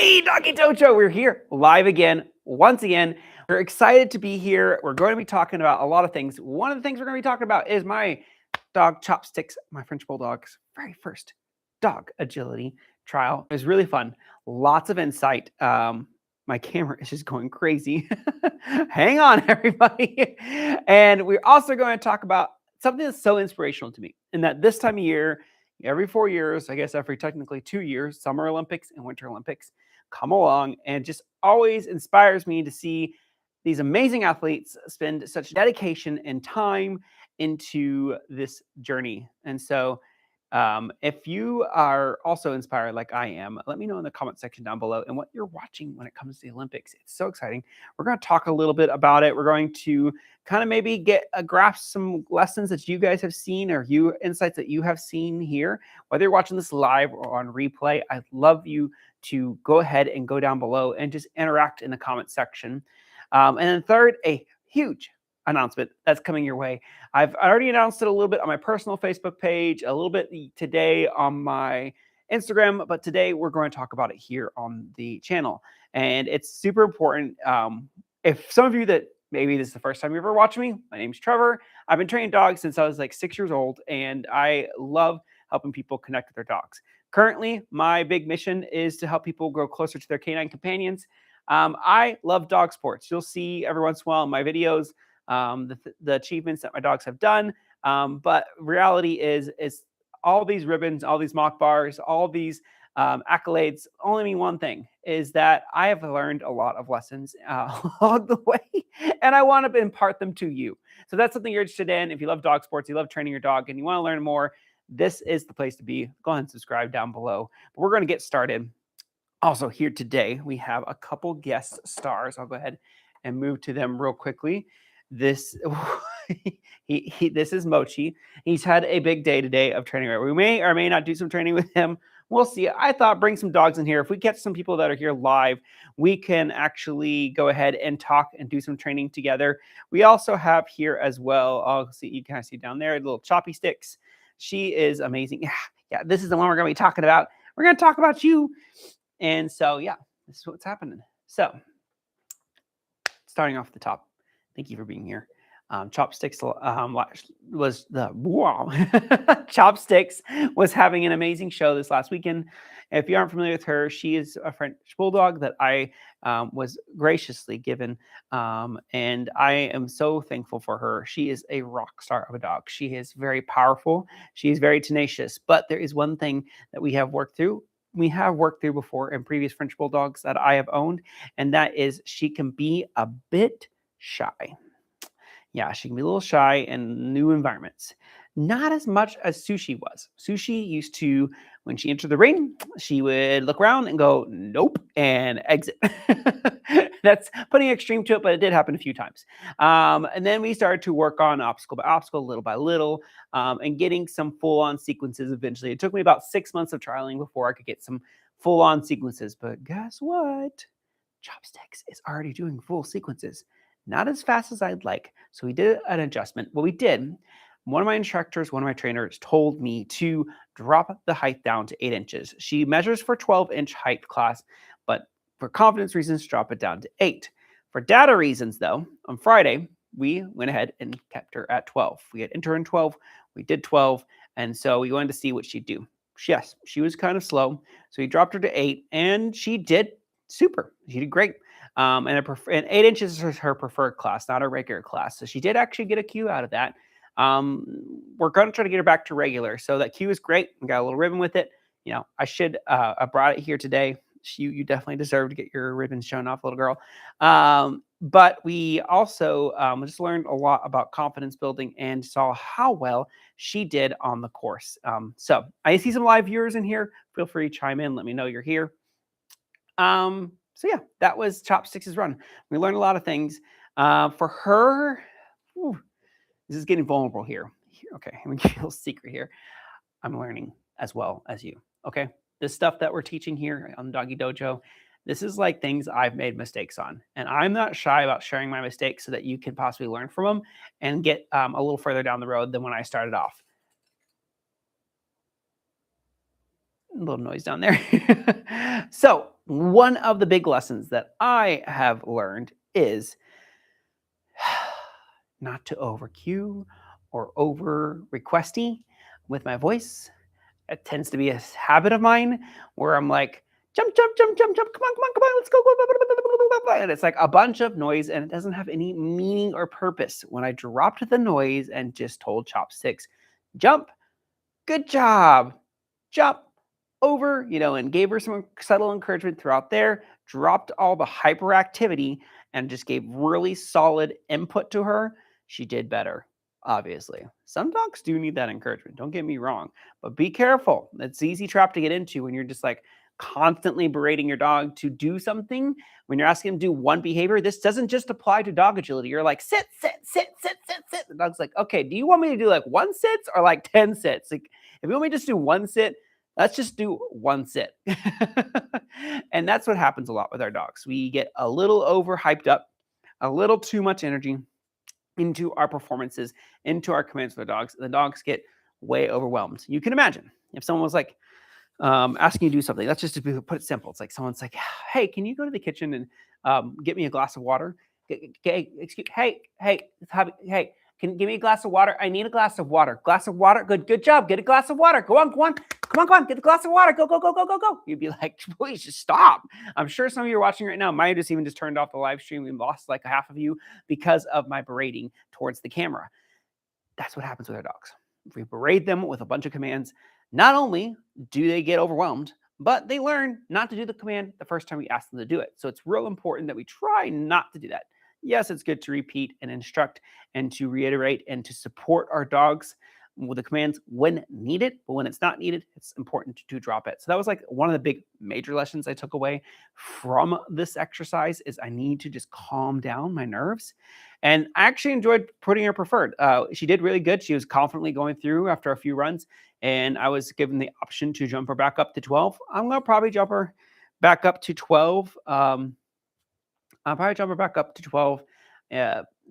Hey, Doggie Dojo, we're here live again, once again. We're excited to be here. We're going to be talking about a lot of things. One of the things we're going to be talking about is my dog Chopsticks, my French Bulldog's very first dog agility trial. It was really fun. Lots of insight. My camera is just going crazy. Hang on, everybody. And we're also going to talk about something that's so inspirational to me, and that this time of year, every 4 years, I guess every technically 2 years, Summer Olympics and Winter Olympics come along, and just always inspires me to see these amazing athletes spend such dedication and time into this journey. And so, if you are also inspired like I am, let me know in the comment section down below and what you're watching when it comes to the Olympics. It's so exciting. We're going to talk a little bit about it. We're going to kind of maybe get a grasp some lessons that you guys have seen, or you insights that you have seen here. Whether you're watching this live or on replay, I'd love you to go ahead and go down below and just interact in the comment section. And then third, a huge announcement that's coming your way. I've already announced it a little bit on my personal Facebook page, a little bit today on my Instagram, but today we're going to talk about it here on the channel. And it's super important. If some of you that maybe this is the first time you're ever watching me, my name's Trevor. I've been training dogs since I was like 6 years old, and I love helping people connect with their dogs. Currently, my big mission is to help people grow closer to their canine companions. I love dog sports. You'll see every once in a while in my videos the achievements that my dogs have done. But reality is all these ribbons, all these mock bars, all these accolades only mean one thing, is that I have learned a lot of lessons along the way, and I want to impart them to you. So that's something you're interested in. If you love dog sports, you love training your dog, and you want to learn more, this is the place to be. Go ahead and subscribe down below. But we're going to get started. Also, here today, we have a couple guest stars. I'll go ahead and move to them real quickly. This this is Mochi. He's had a big day today of training. We may or may not do some training with him. We'll see. I thought bring some dogs in here. If we catch some people that are here live, we can actually go ahead and talk and do some training together. We also have here as well, I'll see, you can see down there, little Choppy Sticks. She is amazing. Yeah, this is the one we're going to be talking about. We're going to talk about you. And so, yeah, this is what's happening. So, starting off the top, thank you for being here. Chopsticks was Chopsticks was having an amazing show this last weekend. If you aren't familiar with her, she is a French Bulldog that I was graciously given, and I am so thankful for her. She is a rock star of a dog. She is very powerful. She is very tenacious. But there is one thing that we have worked through. We have worked through before in previous French Bulldogs that I have owned, and that is she can be a bit shy. Yeah, she can be a little shy in new environments. Not as much as Sushi was. Sushi used to, when she entered the ring, she would look around and go, nope, and exit. That's putting extreme to it, but it did happen a few times. And then we started to work on obstacle by obstacle, little by little, and getting some full-on sequences eventually. It took me about 6 months of trialing before I could get some full-on sequences. But guess what? Chopsticks is already doing full sequences. Not as fast as I'd like. So we did an adjustment. What we did, one of my instructors, one of my trainers told me to drop the height down to 8 inches. She measures for 12-inch height class, but for confidence reasons, drop it down to 8. For data reasons, though, on Friday, we went ahead and kept her at 12. We had entered in 12. We did 12. And so we wanted to see what she'd do. Yes, she was kind of slow. So we dropped her to 8, and she did super. She did great. And 8 inches is her preferred class, not a regular class. So she did actually get a Q out of that. We're going to try to get her back to regular. So that Q is great. We got a little ribbon with it. You know, I brought it here today. You definitely deserve to get your ribbons shown off, little girl. But we also just learned a lot about confidence building and saw how well she did on the course. So I see some live viewers in here. Feel free to chime in. Let me know you're here. So yeah, that was Chopsticks' run. We learned a lot of things. For her, this is getting vulnerable here. Okay, let me give you a little secret here. I'm learning as well as you. Okay, this stuff that we're teaching here on Doggie Dojo, this is like things I've made mistakes on. And I'm not shy about sharing my mistakes so that you can possibly learn from them and get a little further down the road than when I started off. A little noise down there. So One of the big lessons that I have learned is not to over cue or over requesty with my voice. It tends to be a habit of mine where I'm like, jump, jump, jump, jump, jump, come on, let's go. And it's like a bunch of noise and it doesn't have any meaning or purpose. When I dropped the noise and just told Chopsticks, jump, good job, jump over, and gave her some subtle encouragement throughout there, dropped all the hyperactivity and just gave really solid input to her, she did better. Obviously, some dogs do need that encouragement. Don't get me wrong, but be careful. It's an easy trap to get into when you're just like constantly berating your dog to do something. When you're asking him to do one behavior, this doesn't just apply to dog agility. You're like, sit, sit, sit, sit, sit, sit. The dog's like, okay, do you want me to do like 1 sits or like 10 sits? Like, if you want me to just do 1 sit, let's just do 1 sit. And that's what happens a lot with our dogs. We get a little overhyped up, a little too much energy into our performances, into our commands for the dogs. The dogs get way overwhelmed. You can imagine if someone was like asking you to do something. Let's just put it simple. It's like someone's like, "Hey, can you go to the kitchen and get me a glass of water? Hey, can you give me a glass of water? I need a glass of water. Glass of water. Good job. Get a glass of water. Go on. Come on. Get the glass of water. Go. You'd be like, please just stop. I'm sure some of you are watching right now. Mine just turned off the live stream. We lost like half of you because of my berating towards the camera. That's what happens with our dogs. If we berate them with a bunch of commands, not only do they get overwhelmed, but they learn not to do the command the first time we ask them to do it. So it's real important that we try not to do that. Yes, it's good to repeat and instruct and to reiterate and to support our dogs with the commands when needed, but when it's not needed, it's important to drop it. So that was like one of the big major lessons I took away from this exercise is I need to just calm down my nerves. And I actually enjoyed putting her preferred. She did really good. She was confidently going through after a few runs, and I was given the option to jump her back up to 12. I'm going to probably jump her back up to 12. I'll probably jump her back up to 12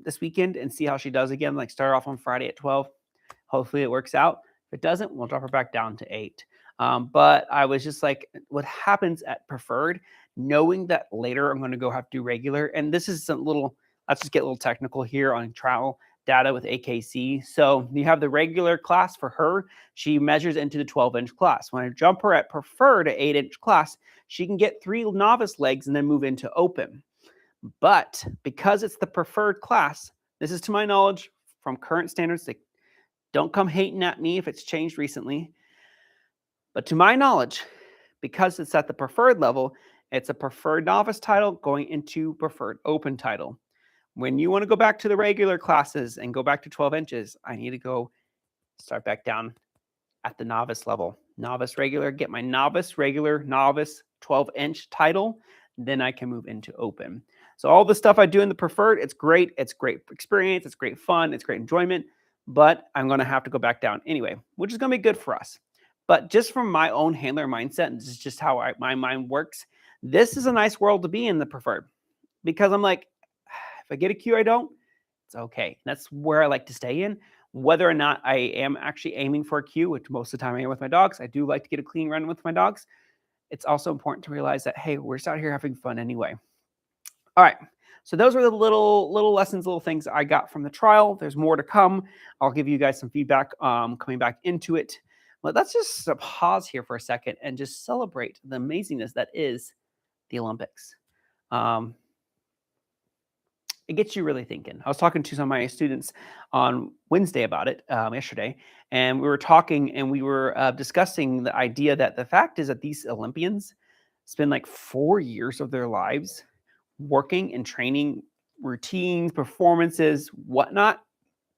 this weekend and see how she does again. Like start off on Friday at 12. Hopefully it works out. If it doesn't, we'll drop her back down to 8. But I was just like, what happens at preferred, knowing that later I'm going to go have to do regular. And this is some little, let's just get a little technical here on trial data with AKC. So you have the regular class for her. She measures into the 12-inch class. When I jump her at preferred at 8-inch class, she can get 3 novice legs and then move into open. But because it's the preferred class, this is to my knowledge from current standards. Don't come hating at me if it's changed recently. But to my knowledge, because it's at the preferred level, it's a preferred novice title going into preferred open title. When you want to go back to the regular classes and go back to 12 inches, I need to go start back down at the novice level. Novice regular, get my novice regular, novice 12-inch title. Then I can move into open. So all the stuff I do in the preferred, it's great. It's great experience. It's great fun. It's great enjoyment. But I'm going to have to go back down anyway, which is going to be good for us. But just from my own handler mindset, and this is just how my mind works, this is a nice world to be in the preferred. Because I'm like, if I get a cue, I don't, it's okay. That's where I like to stay in. Whether or not I am actually aiming for a cue, which most of the time I am with my dogs, I do like to get a clean run with my dogs. It's also important to realize that, hey, we're just out here having fun anyway. All right. So those are the little lessons, little things I got from the trial. There's more to come. I'll give you guys some feedback coming back into it. But let's just pause here for a second and just celebrate the amazingness that is the Olympics. It gets you really thinking. I was talking to some of my students on Wednesday about it yesterday, and we were talking and we were discussing the idea that the fact is that these Olympians spend like 4 years of their lives working and training routines, performances, whatnot,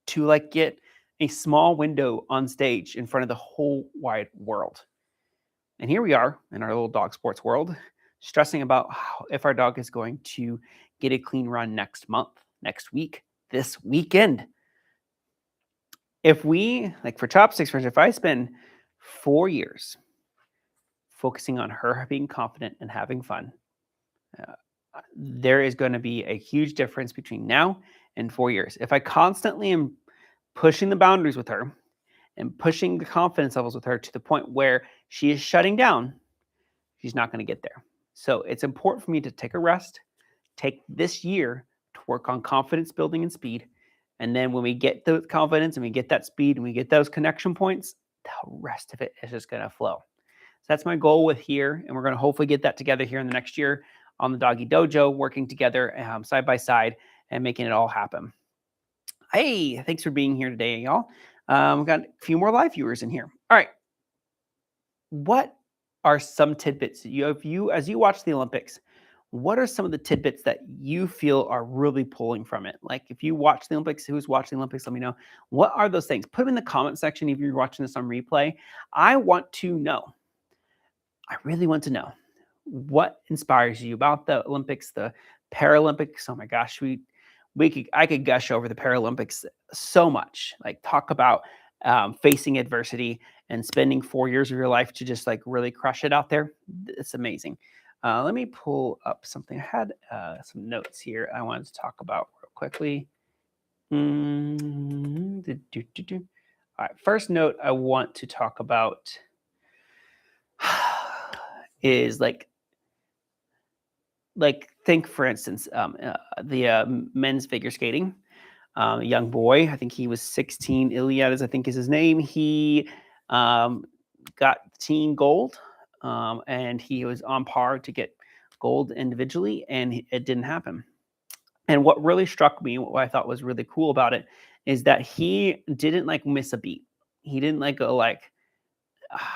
to like get a small window on stage in front of the whole wide world. And here we are in our little dog sports world, stressing about if our dog is going to get a clean run next month, next week, this weekend. If we, like for Chopsticks, if I spend 4 years focusing on her being confident and having fun, there is going to be a huge difference between now and 4 years. If I constantly am pushing the boundaries with her and pushing the confidence levels with her to the point where she is shutting down, she's not going to get there. So it's important for me to take a rest, take this year to work on confidence building and speed. And then when we get the confidence and we get that speed and we get those connection points, the rest of it is just going to flow. So that's my goal with here. And we're going to hopefully get that together here in the next year on the Doggie Dojo, working together side by side and making it all happen. Hey, thanks for being here today, y'all. We've got a few more live viewers in here. All right. What are some tidbits as you watch the Olympics? What are some of the tidbits that you feel are really pulling from it? Like if you watch the Olympics, who's watching the Olympics, let me know. What are those things? Put them in the comment section if you're watching this on replay. I want to know. I really want to know what inspires you about the Olympics, the Paralympics. Oh my gosh, I could gush over the Paralympics so much. Like talk about facing adversity and spending 4 years of your life to just like really crush it out there. It's amazing. Let me pull up something. I had some notes here I wanted to talk about real quickly. All right, first note I want to talk about is like think for instance the men's figure skating. A young boy, I think he was 16. Iliad I think is his name. He got team gold, and he was on par to get gold individually, and it didn't happen. And what really struck me, what I thought was really cool about it, is that he didn't like miss a beat. He didn't like go like,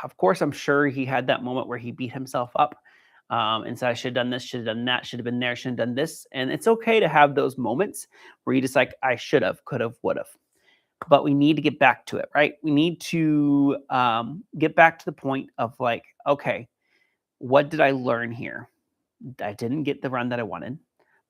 of course, I'm sure he had that moment where he beat himself up and said, I should have done this, should have done that, should have been there, should have done this. And it's okay to have those moments where you just like, I should have, could have, would have. But we need to get back to it, right? We need to get back to the point of like, okay, what did I learn here? I didn't get the run that I wanted.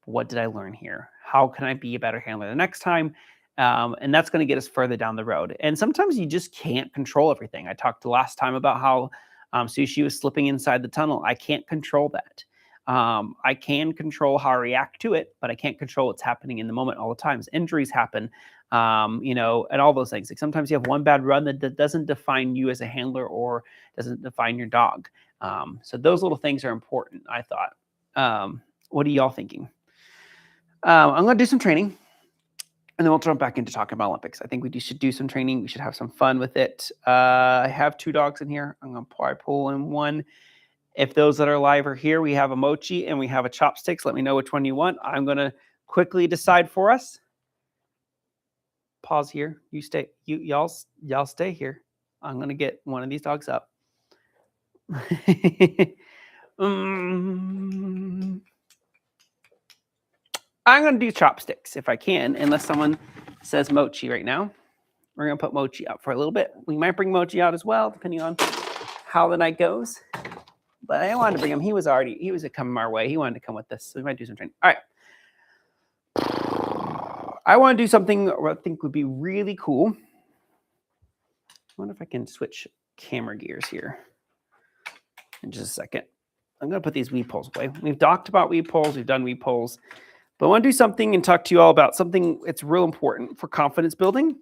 What did I learn here? How can I be a better handler the next time? And that's going to get us further down the road. And sometimes you just can't control everything. I talked last time about how Sushi was slipping inside the tunnel. I can't control that. I can control how I react to it, but I can't control what's happening in the moment all the times. Injuries happen, and all those things. Like sometimes you have one bad run that doesn't define you as a handler or doesn't define your dog. So those little things are important, I thought. What are y'all thinking? I'm going to do some training. And then we'll jump back into talking about Olympics. I think we should do some training. We should have some fun with it. I have 2 dogs in here. I'm going to pull in one. If those that are live are here, we have a mochi and we have a chopsticks. Let me know which one you want. I'm going to quickly decide for us. Pause here. You stay. Y'all stay here. I'm going to get one of these dogs up. I'm going to do chopsticks if I can, unless someone says mochi right now. We're going to put mochi out for a little bit. We might bring mochi out as well, depending on how the night goes. But I wanted to bring him. He was coming our way. He wanted to come with us. So we might do some training. All right. I want to do something I think would be really cool. I wonder if I can switch camera gears here in just a second. I'm going to put these weed poles away. We've talked about weed poles. We've done weed poles. But I want to do something and talk to you all about something that's real important for confidence building.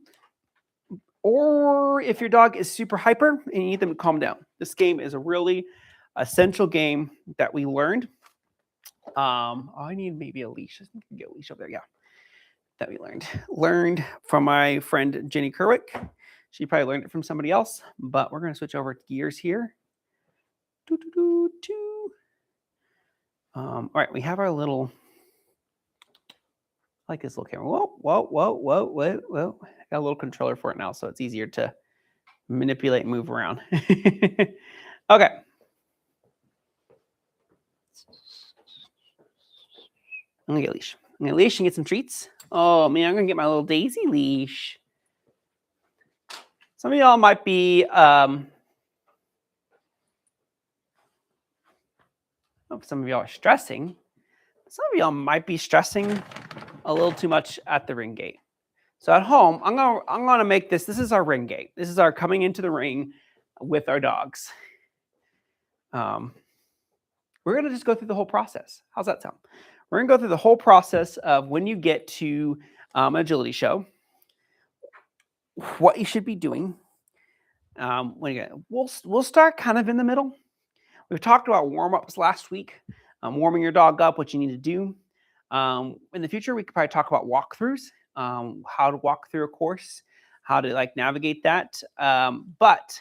Or if your dog is super hyper and you need them to calm down. This game is a really essential game that we learned. I need maybe a leash. I think I can get a leash over there. Yeah. That we learned from my friend Jenny Kerwick. She probably learned it from somebody else, but we're going to switch over gears here. All right, we have our little, I like this little camera. Whoa. I got a little controller for it now, so it's easier to manipulate and move around. Okay. I'm going to get a leash. I'm going to leash and get some treats. Oh, man, I'm going to get my little Daisy leash. Some of y'all might be, some of y'all are stressing. Some of y'all might be stressing a little too much at the ring gate. So at home, I'm gonna make this. This is our ring gate. This is our coming into the ring with our dogs. We're gonna just go through the whole process. How's that sound? We're gonna go through the whole process of when you get to an agility show, what you should be doing. We'll start kind of in the middle. We've talked about warm-ups last week, warming your dog up, what you need to do. In the future, we could probably talk about walkthroughs, how to walk through a course, how to like navigate that. But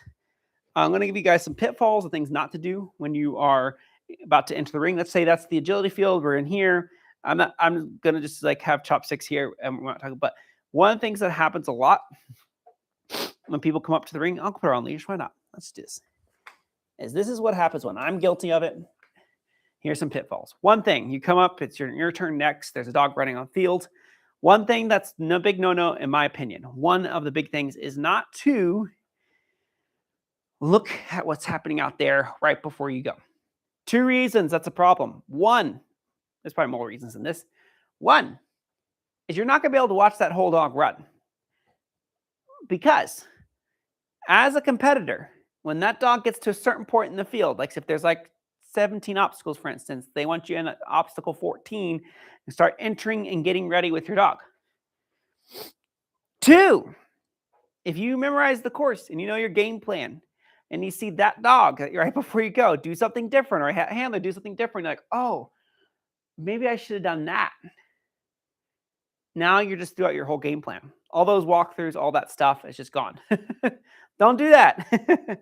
I'm going to give you guys some pitfalls and things not to do when you are about to enter the ring. Let's say that's the agility field. We're in here. I'm going to just like have chopsticks here, and we're not talking. But one of the things that happens a lot when people come up to the ring, I'll put her on leash. Why not? Let's do this. This is what happens when I'm guilty of it. Here's some pitfalls. One thing, you come up, it's your turn next. There's a dog running on field. One thing that's no big no-no, in my opinion. One of the big things is not to look at what's happening out there right before you go. 2 reasons that's a problem. One, there's probably more reasons than this. One is you're not going to be able to watch that whole dog run. Because as a competitor, when that dog gets to a certain point in the field, like if there's like 17 obstacles, for instance, they want you in at obstacle 14 and start entering and getting ready with your dog. 2, if you memorize the course and you know your game plan and you see that dog right before you go, do something different, or a handler do something different, like, oh, maybe I should have done that. Now you're just throughout your whole game plan. All those walkthroughs, all that stuff is just gone. Don't do that.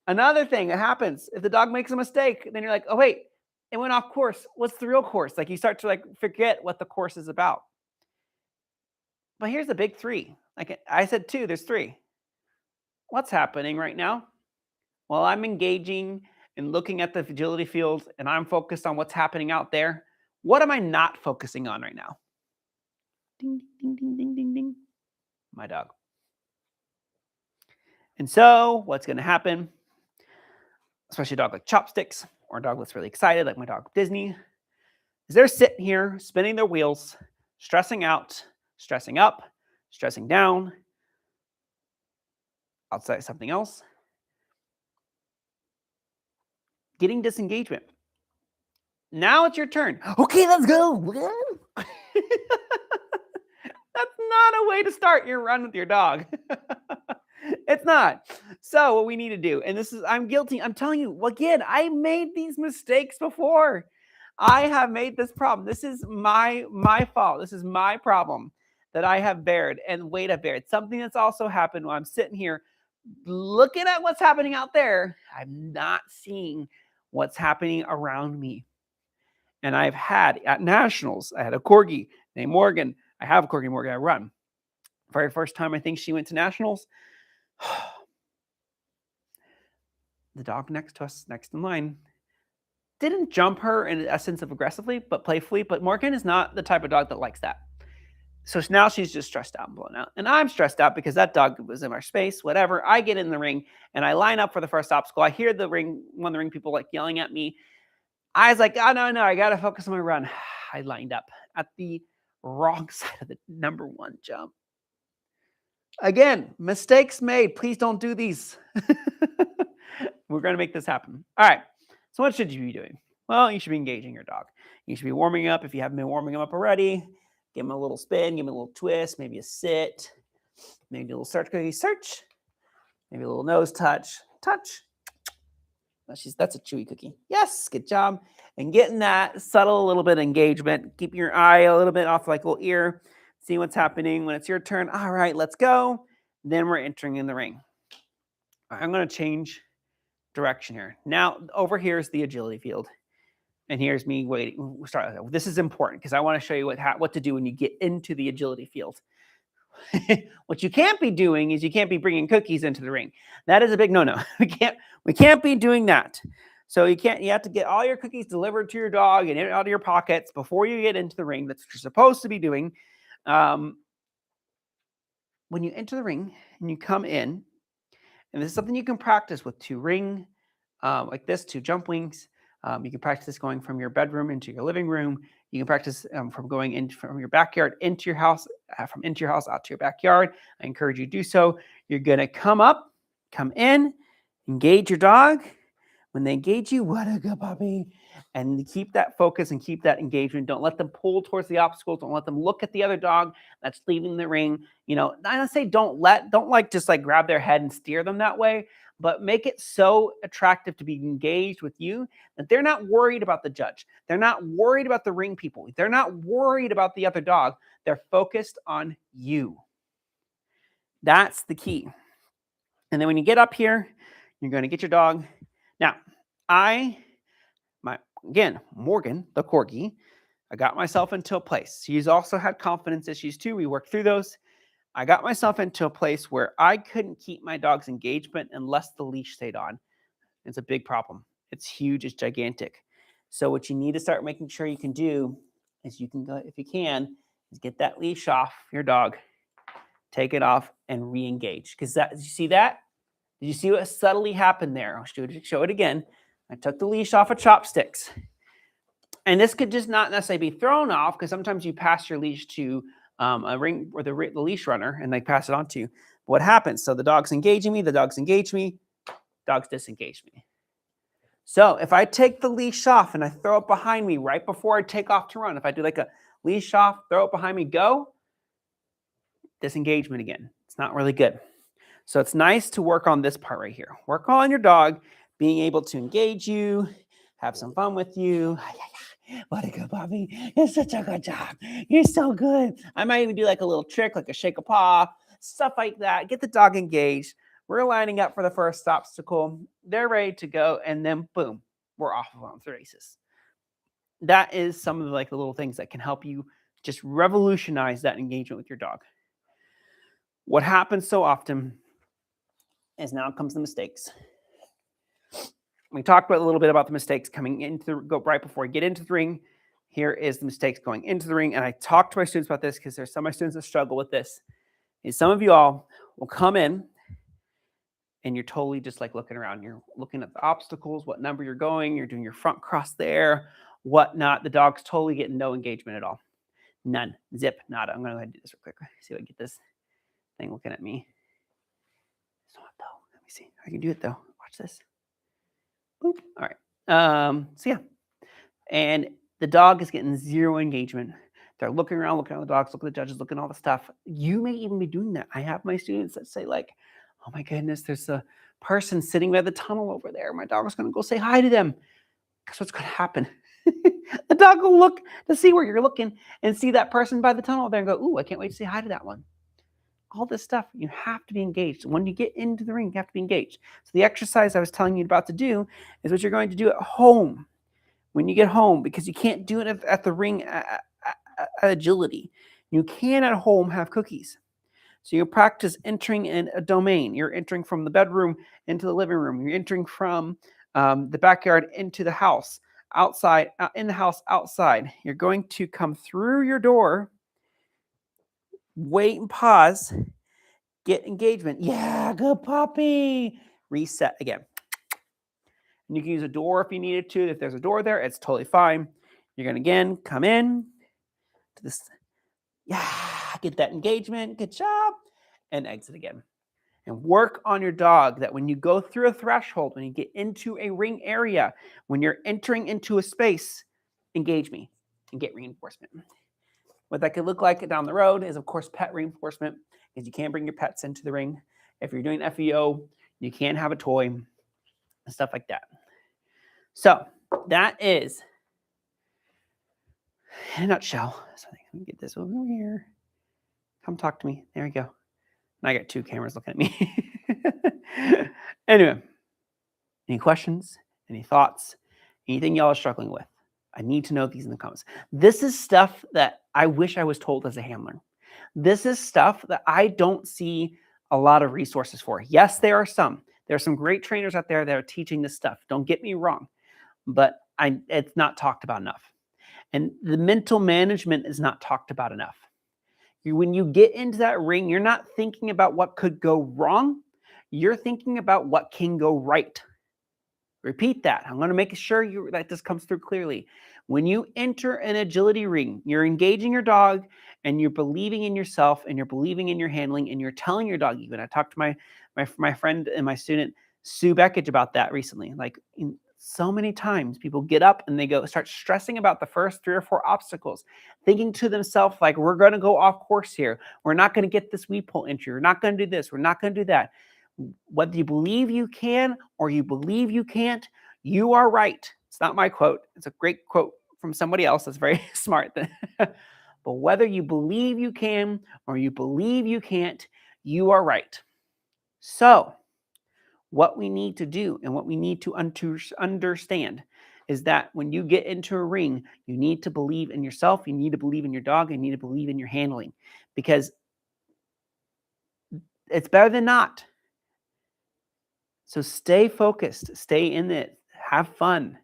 Another thing that happens, if the dog makes a mistake, then you're like, oh, wait, it went off course. What's the real course? Like you start to like forget what the course is about. But here's the big 3. Like I said 2, there's 3. What's happening right now? Well, I'm engaging and looking at the agility field, and I'm focused on what's happening out there. What am I not focusing on right now? Ding, ding, ding, ding, ding, ding. My dog. And so what's going to happen, especially a dog like Chopsticks or a dog that's really excited, like my dog Disney, is they're sitting here spinning their wheels, stressing out, stressing up, stressing down, outside something else, getting disengagement. Now it's your turn. Okay, let's go. That's not a way to start your run with your dog. It's not. So what we need to do, and this is, I'm guilty. I'm telling you, again, I made these mistakes before. I have made this problem. This is my fault. This is my problem that I have bared and weight I've bared. Something that's also happened when I'm sitting here looking at what's happening out there. I'm not seeing what's happening around me. And I've had at nationals, I had a corgi named Morgan. I have a corgi Morgan I run. Very first time I think she went to nationals, the dog next to us, next in line, didn't jump her in a sense of aggressively, but playfully. But Morgan is not the type of dog that likes that. So now she's just stressed out and blown out. And I'm stressed out because that dog was in our space, whatever. I get in the ring and I line up for the first obstacle. I hear the ring, one of the ring people like yelling at me. I was like, oh, no, I got to focus on my run. I lined up at the wrong side of the number 1 jump. Again, mistakes made. Please don't do these. We're going to make this happen. All right. So what should you be doing? Well, you should be engaging your dog. You should be warming up. If you haven't been warming him up already, give him a little spin, give him a little twist, maybe a sit, maybe a little search, maybe a little nose touch. That's a chewy cookie. Yes, good job. And getting that subtle little bit of engagement. Keeping your eye a little bit off like a little ear. See what's happening when it's your turn. All right, let's go. Then we're entering in the ring. I'm going to change direction here. Now, over here is the agility field. And here's me waiting. We'll start. This is important because I want to show you what to do when you get into the agility field. What you can't be doing is you can't be bringing cookies into the ring. That is a big no-no. We can't be doing that. So you have to get all your cookies delivered to your dog and out of your pockets before you get into the ring. That's what you're supposed to be doing. When you enter the ring and you come in, and this is something you can practice with 2 ring, like this, 2 jump wings. You can practice this going from your bedroom into your living room. You can practice from going in from your backyard into your house, from into your house out to your backyard. I encourage you to do so. You're going to come in, engage your dog. When they engage you, what a good puppy. And keep that focus and keep that engagement. Don't let them pull towards the obstacles. Don't let them look at the other dog that's leaving the ring. I don't say don't like just like grab their head and steer them that way, but make it so attractive to be engaged with you that they're not worried about the judge. They're not worried about the ring people. They're not worried about the other dog. They're focused on you. That's the key. And then when you get up here, you're going to get your dog. Now, Morgan, the corgi, I got myself into a place. She's also had confidence issues too. We worked through those. I got myself into a place where I couldn't keep my dog's engagement unless the leash stayed on. It's a big problem. It's huge. It's gigantic. So what you need to start making sure you can do is you can go, if you can, is get that leash off your dog, take it off, and re-engage. Because that, did you see that? Did you see what subtly happened there? I'll show it again. I took the leash off of Chopsticks. And this could just not necessarily be thrown off, because sometimes you pass your leash to a ring or the leash runner and they pass it on to you. What happens? So the dog's engaging me, the dog's engaged me, dogs disengage me. So if I take the leash off and I throw it behind me right before I take off to run, if I do like a leash off, throw it behind me, go, disengagement again. It's not really good. So it's nice to work on this part right here. Work on your dog being able to engage you, have some fun with you. What a good puppy. You're such a good job. You're so good. I might even do like a little trick, like a shake a paw, stuff like that. Get the dog engaged. We're lining up for the first obstacle. They're ready to go. And then boom, we're off on the races. That is some of the little things that can help you just revolutionize that engagement with your dog. What happens so often is now comes the mistakes. We talked a little bit about the mistakes coming into right before we get into the ring. Here is the mistakes going into the ring. And I talked to my students about this because there's some of my students that struggle with this. And some of you all will come in and you're totally just looking around. You're looking at the obstacles, what number you're going. You're doing your front cross there, whatnot. The dog's totally getting no engagement at all. None. Zip. Nada. I'm going to go ahead and do this real quick. See if I can get this thing looking at me. It's not though. Let me see. I can do it though. Watch this. Boop. All right. So yeah. And the dog is getting zero engagement. They're looking around, looking at the dogs, looking at the judges, looking at all the stuff. You may even be doing that. I have my students that say oh my goodness, there's a person sitting by the tunnel over there. My dog is going to go say hi to them. Guess what's going to happen? The dog will look to see where you're looking and see that person by the tunnel there and go, ooh, I can't wait to say hi to that one. All this stuff, you have to be engaged. When you get into the ring, you have to be engaged. So the exercise I was telling you about to do is what you're going to do at home when you get home, because you can't do it at the ring agility. You can at home have cookies. So you practice entering in a domain. You're entering from the bedroom into the living room. You're entering from the backyard into the house, outside, in the house, outside. You're going to come through your door, wait and pause, get engagement. Yeah, good puppy. Reset again. And you can use a door if you needed to. If there's a door there, it's totally fine. You're going to, again, come in to this. Yeah, get that engagement. Good job. And exit again. And work on your dog that when you go through a threshold, when you get into a ring area, when you're entering into a space, engage me and get reinforcement. What that could look like down the road is, of course, pet reinforcement, because you can't bring your pets into the ring. If you're doing FEO, you can't have a toy and stuff like that. So that is, in a nutshell. So let me get this over here. Come talk to me. There we go. And I got two cameras looking at me. Anyway, any questions? Any thoughts? Anything y'all are struggling with? I need to know these in the comments. This is stuff that I wish I was told as a handler. This is stuff that I don't see a lot of resources for. Yes, there are some. There are some great trainers out there that are teaching this stuff. Don't get me wrong, but it's not talked about enough. And the mental management is not talked about enough. When you get into that ring, you're not thinking about what could go wrong. You're thinking about what can go right. Repeat that. I'm going to make sure that this comes through clearly. When you enter an agility ring, you're engaging your dog and you're believing in yourself and you're believing in your handling and you're telling your dog. Even I talked to my friend and my student Sue Beckage about that recently. So many times people get up and they start stressing about the first 3 or 4 obstacles, thinking to themselves we're going to go off course here. We're not going to get this weed pull entry. We're not going to do this. We're not going to do that. Whether you believe you can or you believe you can't, you are right. It's not my quote. It's a great quote from somebody else that's very smart. But whether you believe you can or you believe you can't, you are right. So, what we need to do and what we need to understand is that when you get into a ring, you need to believe in yourself, you need to believe in your dog, you need to believe in your handling, because it's better than not. So stay focused, stay in it, have fun.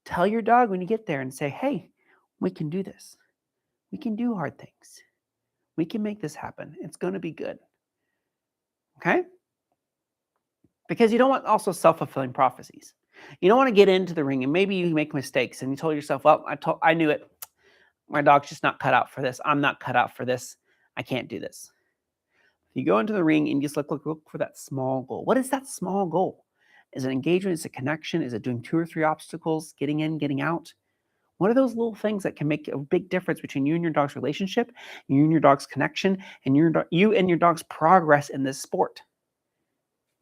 Tell your dog when you get there and say, hey, we can do this. We can do hard things. We can make this happen. It's going to be good. Okay? Because you don't want also self-fulfilling prophecies. You don't want to get into the ring and maybe you make mistakes and you told yourself, well, I knew it. My dog's just not cut out for this. I'm not cut out for this. I can't do this. You go into the ring and you just look for that small goal. What is that small goal? Is it engagement? Is it connection? Is it doing 2 or 3 obstacles, getting in, getting out? What are those little things that can make a big difference between you and your dog's relationship, you and your dog's connection, and you and your dog's progress in this sport?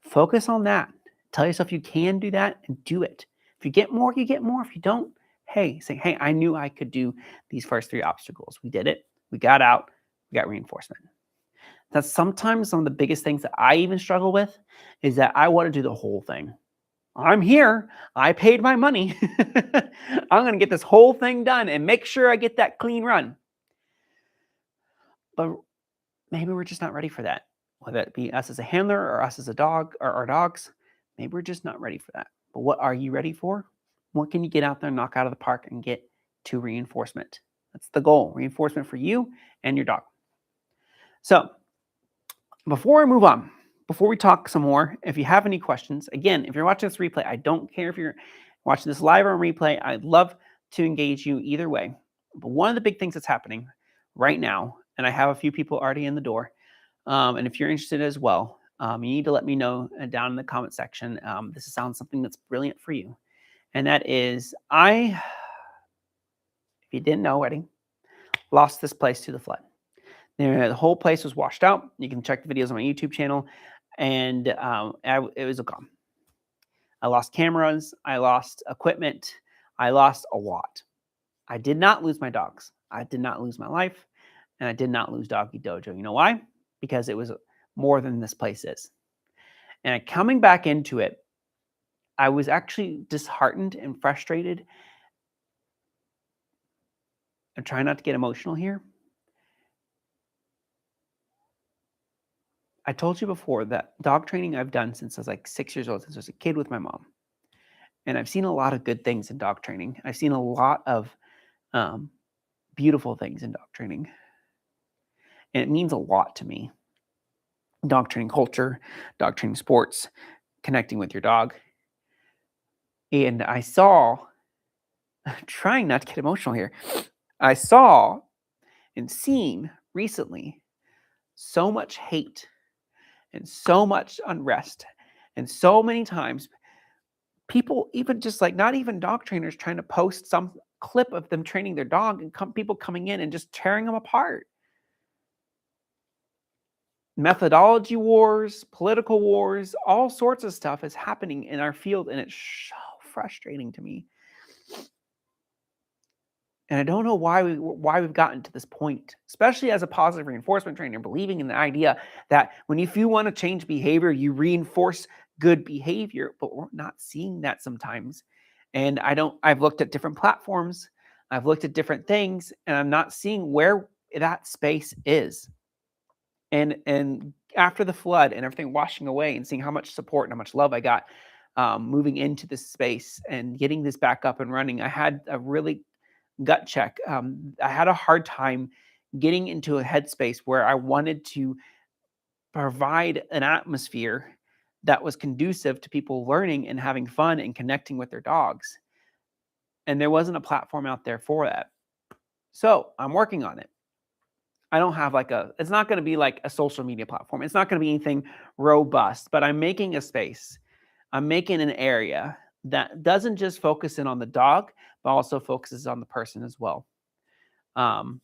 Focus on that. Tell yourself you can do that and do it. If you get more, you get more. If you don't, hey, say, hey, I knew I could do these first 3 obstacles. We did it. We got out. We got reinforcement. That's sometimes some of the biggest things that I even struggle with is that I want to do the whole thing. I'm here. I paid my money. I'm going to get this whole thing done and make sure I get that clean run. But maybe we're just not ready for that. Whether it be us as a handler or us as a dog or our dogs, maybe we're just not ready for that. But what are you ready for? What can you get out there and knock out of the park and get to reinforcement? That's the goal. Reinforcement for you and your dog. So before I move on, before we talk some more, if you have any questions, again, if you're watching this replay, I don't care if you're watching this live or on replay. I'd love to engage you either way. But one of the big things that's happening right now, and I have a few people already in the door, and if you're interested as well, you need to let me know down in the comment section. This sounds something that's brilliant for you. And that is, if you didn't know already, lost this place to the flood. The whole place was washed out. You can check the videos on my YouTube channel. And it was gone. I lost cameras. I lost equipment. I lost a lot. I did not lose my dogs. I did not lose my life. And I did not lose Doggie Dojo. You know why? Because it was more than this place is. And coming back into it, I was actually disheartened and frustrated. I'm trying not to get emotional here. I told you before that dog training I've done since I was like 6 years old, since I was a kid with my mom. And I've seen a lot of good things in dog training. I've seen a lot of beautiful things in dog training. And it means a lot to me. Dog training culture, dog training sports, connecting with your dog. And I saw, trying not to get emotional here, I saw and seen recently so much hate and so much unrest and so many times people, even just like not even dog trainers, trying to post some clip of them training their dog and people coming in and just tearing them apart. Methodology wars, political wars, all sorts of stuff is happening in our field, and it's so frustrating to me. And I don't know why we've gotten to this point, especially as a positive reinforcement trainer, believing in the idea that if you want to change behavior, you reinforce good behavior, but we're not seeing that sometimes. And I've looked at different platforms, I've looked at different things, and I'm not seeing where that space is. And after the flood and everything washing away and seeing how much support and how much love I got moving into this space and getting this back up and running, I had a really gut check. I had a hard time getting into a headspace where I wanted to provide an atmosphere that was conducive to people learning and having fun and connecting with their dogs. And there wasn't a platform out there for that. So I'm working on it. I don't have it's not going to be like a social media platform. It's not going to be anything robust, but I'm making a space. I'm making an area that doesn't just focus in on the dog, but also focuses on the person as well. I'm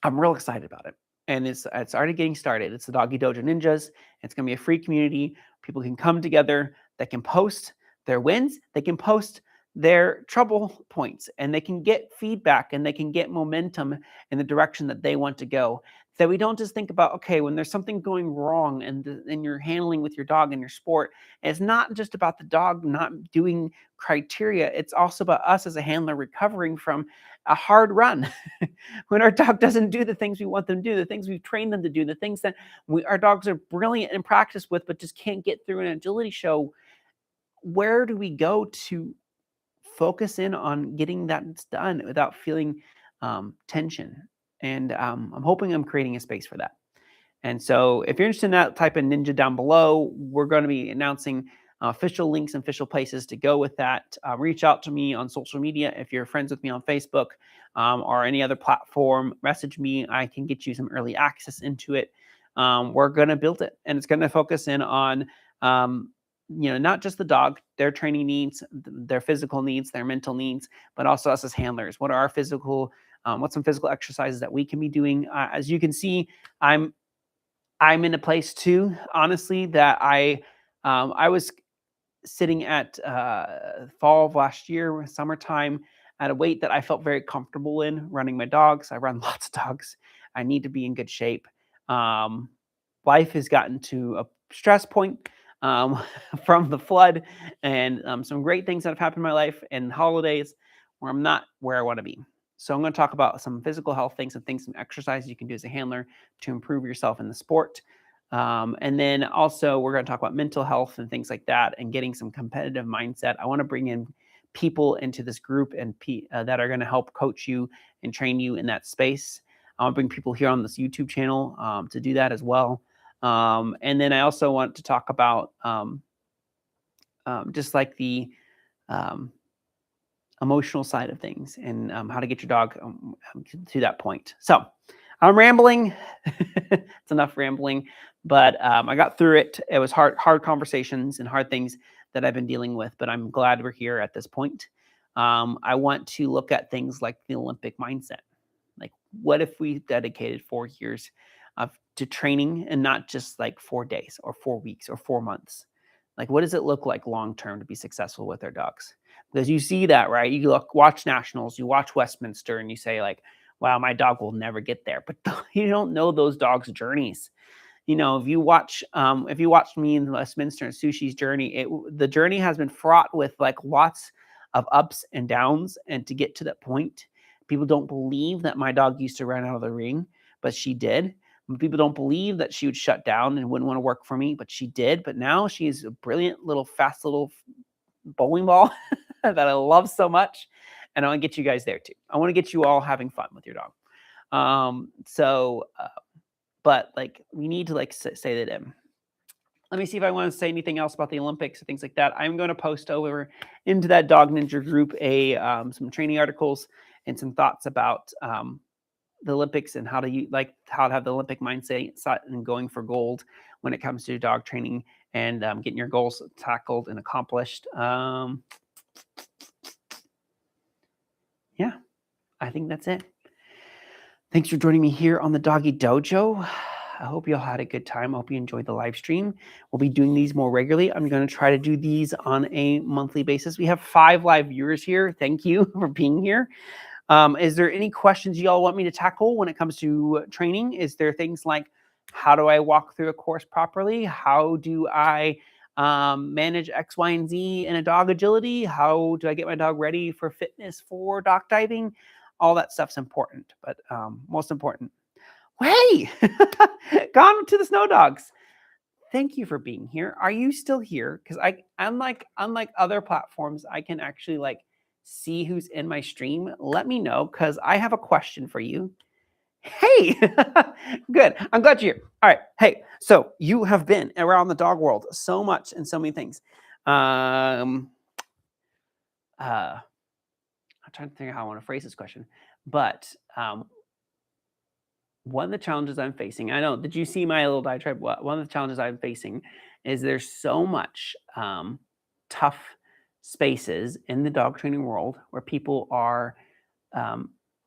real excited about it. and it's already getting started. It's the Doggie Dojo Ninjas. It's going to be a free community. People can come together. They can post their wins. They can post their trouble points, and they can get feedback, and they can get momentum in the direction that they want to go. So we don't just think about, okay, when there's something going wrong and you're handling with your dog in your sport, it's not just about the dog not doing criteria. It's also about us as a handler recovering from a hard run. When our dog doesn't do the things we want them to do, the things we've trained them to do, the things that our dogs are brilliant in practice with, but just can't get through an agility show, where do we go to focus in on getting that done without feeling tension? And I'm hoping I'm creating a space for that. And so if you're interested in that, type in ninja down below. We're going to be announcing official links and official places to go with that. Reach out to me on social media. If you're friends with me on Facebook or any other platform, message me. I can get you some early access into it. We're going to build it, and it's going to focus in on not just the dog, their training needs, their physical needs, their mental needs, but also us as handlers. What are our physical, what's some physical exercises that we can be doing? As you can see, I'm in a place too, honestly, that I was sitting at fall of last year, summertime, at a weight that I felt very comfortable in running my dogs. I run lots of dogs. I need to be in good shape. Life has gotten to a stress point from the flood and some great things that have happened in my life and holidays where I'm not where I want to be. So I'm going to talk about some physical health things and things, some exercises you can do as a handler to improve yourself in the sport. And then also we're going to talk about mental health and things like that and getting some competitive mindset. I want to bring in people into this group and that are going to help coach you and train you in that space. I want to bring people here on this YouTube channel to do that as well. And then I also want to talk about just like the emotional side of things and how to get your dog to that point. So I'm rambling. It's enough rambling, but I got through it. It was hard conversations and hard things that I've been dealing with, but I'm glad we're here at this point. I want to look at things like the Olympic mindset. Like, what if we dedicated 4 years to training and not just like 4 days or 4 weeks or 4 months? Like, what does it look like long term to be successful with our dogs? Because you see that, right? You watch nationals, you watch Westminster, and you say like, wow, my dog will never get there. But you don't know those dogs' journeys. If you watched me in Westminster and Sushi's journey, the journey has been fraught with like lots of ups and downs. And to get to that point, people don't believe that my dog used to run out of the ring, but she did. People don't believe that she would shut down and wouldn't want to work for me, but she did. But now she is a brilliant little, fast little bowling ball that I love so much. And I want to get you guys there too. I want to get you all having fun with your dog. But like we need to like say that in. Let me see if I want to say anything else about the Olympics or things like that. I'm going to post over into that Dog Ninja group some training articles and some thoughts about the Olympics and how to have the Olympic mindset and going for gold when it comes to dog training and getting your goals tackled and accomplished. Yeah, I think that's it. Thanks for joining me here on the Doggie Dojo. I hope you all had a good time. I hope you enjoyed the live stream. We'll be doing these more regularly. I'm going to try to do these on a monthly basis. We have 5 live viewers here. Thank you for being here. Is there any questions you all want me to tackle when it comes to training? Is there things like, how do I walk through a course properly? How do I manage X, Y, and Z in a dog agility? How do I get my dog ready for fitness for dock diving? All that stuff's important, but most important, hey, gone to the snow dogs. Thank you for being here. Are you still here? Because unlike other platforms, I can actually like see who's in my stream. Let me know because I have a question for you. Hey, good. I'm glad you're here. All right. Hey, so you have been around the dog world so much and so many things. I'm trying to think how I want to phrase this question, but one of the challenges I'm facing, I know, did you see my little diatribe? One of the challenges I'm facing is there's so much tough spaces in the dog training world where people are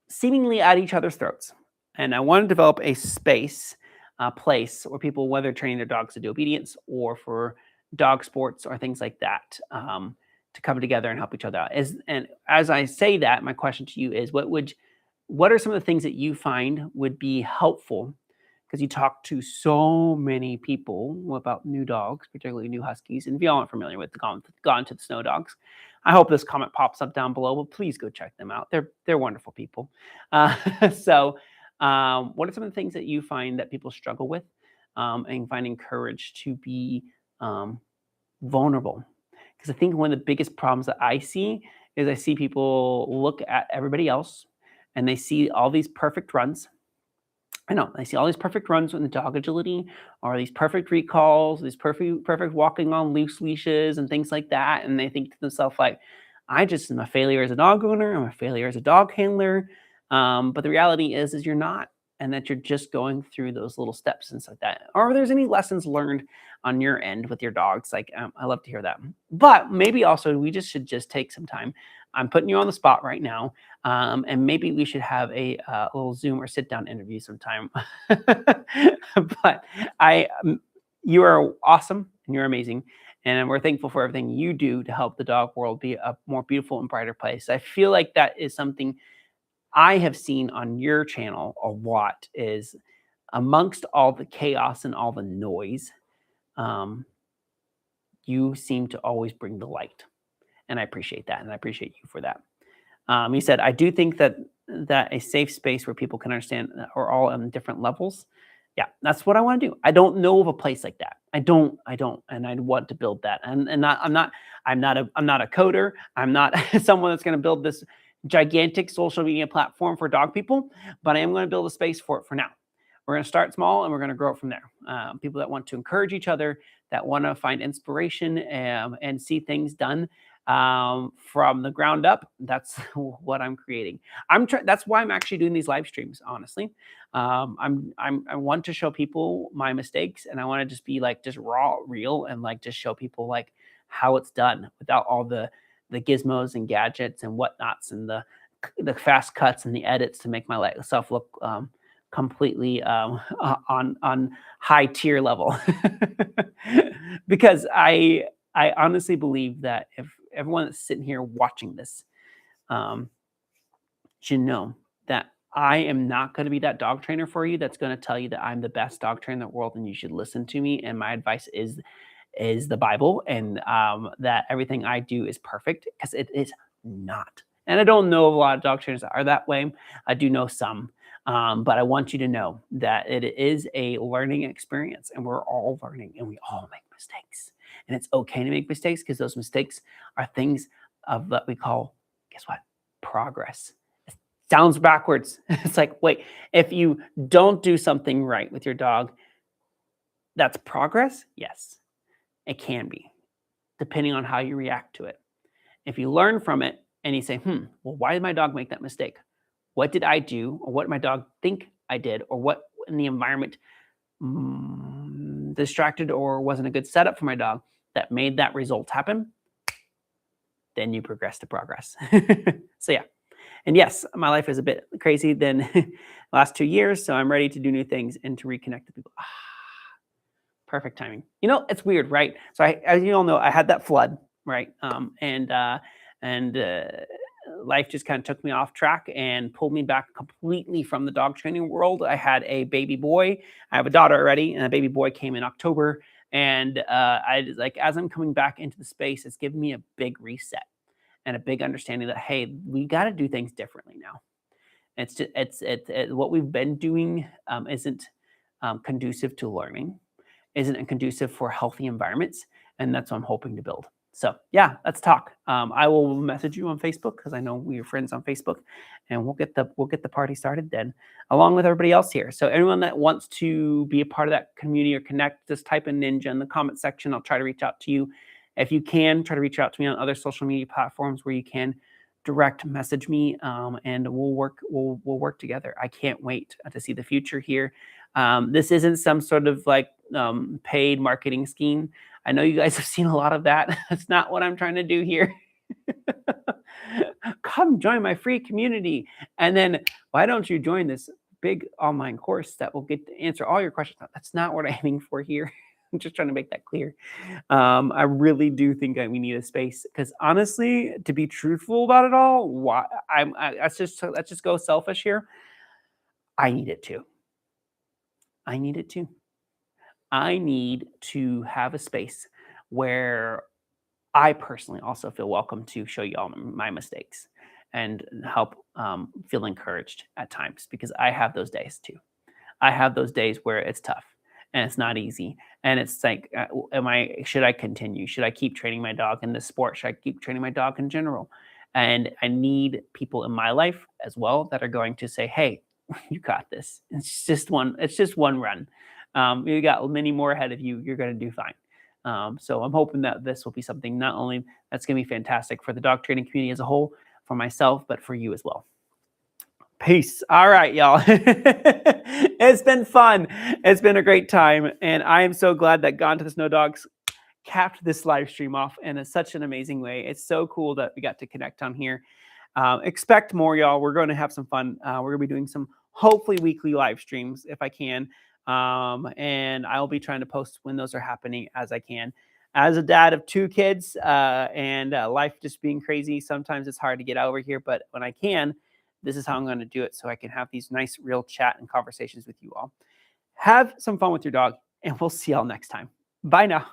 seemingly at each other's throats. And I want to develop a space, a place where people, whether training their dogs to do obedience or for dog sports or things like that, to come together and help each other out. And as I say that, my question to you is, what are some of the things that you find would be helpful? Because you talk to so many people about new dogs, particularly new huskies. And if y'all aren't familiar with the Gone to the Snow Dogs, I hope this comment pops up down below. But please go check them out. They're wonderful people. So, what are some of the things that you find that people struggle with, and finding courage to be vulnerable? Because I think one of the biggest problems that I see is I see people look at everybody else and they see all these perfect runs. I know I see all these perfect runs in the dog agility, or these perfect recalls, these perfect walking on loose leashes and things like that. And they think to themselves like, I just am a failure as a dog owner. I'm a failure as a dog handler. But the reality is you're not, and that you're just going through those little steps and stuff like that. Or if there's any lessons learned on your end with your dogs, like I love to hear that. But maybe also we should just take some time. I'm putting you on the spot right now, and maybe we should have a little Zoom or sit down interview sometime. But you are awesome and you're amazing. And we're thankful for everything you do to help the dog world be a more beautiful and brighter place. I feel like that is something I have seen on your channel a lot, is amongst all the chaos and all the noise, um, you seem to always bring the light. And I appreciate that. And I appreciate you for that. He said, I do think that a safe space where people can understand that we're all on different levels. Yeah, that's what I want to do. I don't know of a place like that. I don't, and I want to build that. And I'm not a coder. I'm not someone that's going to build this gigantic social media platform for dog people, but I am going to build a space for it for now. We're going to start small and we're going to grow it from there. People that want to encourage each other, that want to find inspiration, and see things done from the ground up. That's what I'm creating. That's why I'm actually doing these live streams. Honestly, I want to show people my mistakes, and I want to just be like just raw, real, and like just show people like how it's done without all the gizmos and gadgets and whatnots and the fast cuts and the edits to make myself look completely on high tier level. Because I honestly believe that if everyone that's sitting here watching this should know that I am not going to be that dog trainer for you that's going to tell you that I'm the best dog trainer in the world and you should listen to me. And my advice is the Bible, and that everything I do is perfect, because it is not. And I don't know a lot of dog trainers that are that way. I do know some, but I want you to know that it is a learning experience, and we're all learning, and we all make mistakes. And it's okay to make mistakes, because those mistakes are things of that we call, guess what? Progress. It sounds backwards. It's like, wait, if you don't do something right with your dog, that's progress? Yes. It can be, depending on how you react to it. If you learn from it and you say, well, why did my dog make that mistake? What did I do? Or what did my dog think I did? Or what in the environment distracted or wasn't a good setup for my dog that made that result happen? Then you progress to progress. So yeah. And yes, my life is a bit crazy than the last 2 years. So I'm ready to do new things and to reconnect with people. Perfect timing. It's weird, right? So as you all know, I had that flood, right? And life just kind of took me off track and pulled me back completely from the dog training world. I had a baby boy. I have a daughter already, and a baby boy came in October. And as I'm coming back into the space, it's given me a big reset and a big understanding that, hey, we got to do things differently now. It's what we've been doing isn't conducive to learning, isn't conducive for healthy environments, and that's what I'm hoping to build. So yeah, let's talk. I will message you on Facebook, because I know we are friends on Facebook, and we'll get the party started then, along with everybody else here. So anyone that wants to be a part of that community or connect, just type in Ninja in the comment section. I'll try to reach out to you. If you can, try to reach out to me on other social media platforms where you can direct message me, and we'll work together. I can't wait to see the future here. This isn't some sort of like paid marketing scheme. I know you guys have seen a lot of that. That's not what I'm trying to do here. Come join my free community. And then why don't you join this big online course that will get to answer all your questions. That's not what I'm aiming for here. I'm just trying to make that clear. I really do think that we need a space because honestly, to be truthful about it all, let's just go selfish here. I need it too. I need it too. I need to have a space where I personally also feel welcome to show you all my mistakes and help feel encouraged at times because I have those days too. I have those days where it's tough and it's not easy. And it's like, should I continue? Should I keep training my dog in this sport? Should I keep training my dog in general? And I need people in my life as well that are going to say, hey, you got this. It's just one run. You got many more ahead of you. You're going to do fine. So I'm hoping that this will be something not only that's going to be fantastic for the dog training community as a whole, for myself, but for you as well. Peace. All right, y'all. It's been fun. It's been a great time. And I am so glad that Gone to the Snow Dogs capped this live stream off in such an amazing way. It's so cool that we got to connect on here. Expect more, y'all. We're going to have some fun. We're going to be doing some hopefully weekly live streams if I can. And I'll be trying to post when those are happening as I can. As a dad of 2 kids and life just being crazy, sometimes it's hard to get over here. But when I can, this is how I'm going to do it so I can have these nice real chat and conversations with you all. Have some fun with your dog, and we'll see y'all next time. Bye now.